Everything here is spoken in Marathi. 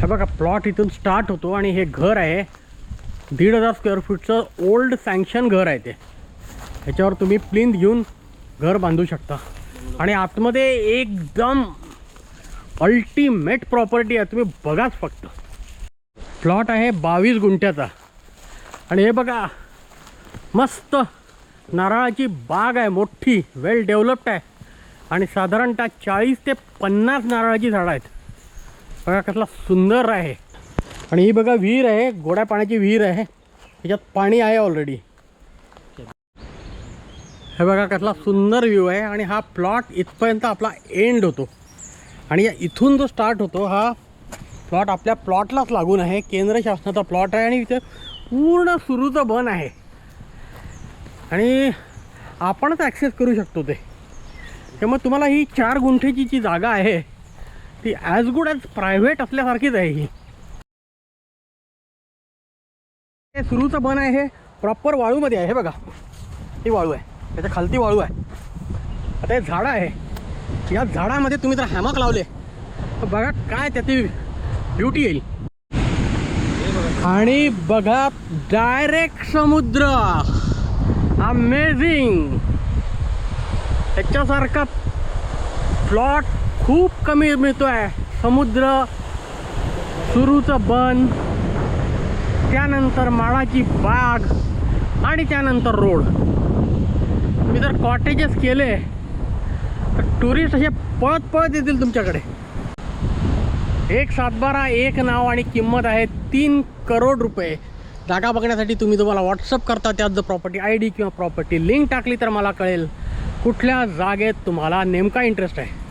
हे बघा प्लॉट इथून स्टार्ट होतो आणि हे घर आहे 1,500 स्क्वेअर फूटचं ओल्ड सँक्शन घर आहे ते. ह्याच्यावर तुम्ही प्लिंथ घेऊन घर बांधू शकता आणि आतमध्ये एकदम अल्टिमेट प्रॉपर्टी आहे. तुम्ही बघाच फक्त. प्लॉट आहे 22 गुंठ्याचा आणि हे बघा मस्त नारळाची बाग आहे, मोठी वेल डेव्हलप्ड आहे आणि साधारणतः 40 ते 50 नारळाची झाडं आहेत. बघा कसला सुंदर आहे. आणि ही बघा विहीर आहे, गोड्या पाण्याची विहीर आहे, त्याच्यात पाणी आहे ऑलरेडी. हे बघा कसला सुंदर व्ह्यू आहे. आणि हा प्लॉट इथपर्यंत आपला एंड होतो आणि इथून जो स्टार्ट होतो हा प्लॉट आपल्या प्लॉटलाच लागून आहे. केंद्र शासनाचा प्लॉट आहे आणि इथे पूर्ण सुरूचं बन आहे आणि आपणच ॲक्सेस करू शकतो ते. त्यामुळे तुम्हाला ही 4 गुंठेची जी जागा आहे ती ॲज गुड ॲज प्रायव्हेट असल्यासारखीच आहे. ही हे सुरूचं बन आहे, हे प्रॉपर वाळूमध्ये आहे. हे बघा ही वाळू आहे, त्याच्या खालती वाळू आहे. आता हे झाडं आहे, या झाडामध्ये तुम्ही जर हॅमक लावले तर बघा काय त्याची ब्युटी येईल. आणि बघा डायरेक्ट समुद्र, अमेझिंग. त्याच्यासारखा प्लॉट खूप कमी मिळतो आहे. समुद्र, सुरूचं बन, त्यानंतर माळाची बाग आणि त्यानंतर रोड. तुम्ही जर कॉटेजेस केले तर टुरिस्ट असे पळत पळत येतील तुमच्याकडे. एक 7/12 एक नाव आणि किंमत आहे 3 करोड रुपये. जागा बघण्यासाठी तुम्ही तुम्हाला व्हॉट्सअप करता, त्यात जर प्रॉपर्टी ID किंवा प्रॉपर्टी लिंक टाकली तर मला कळेल कुठल्या जागेत तुम्हाला नेमका इंटरेस्ट आहे.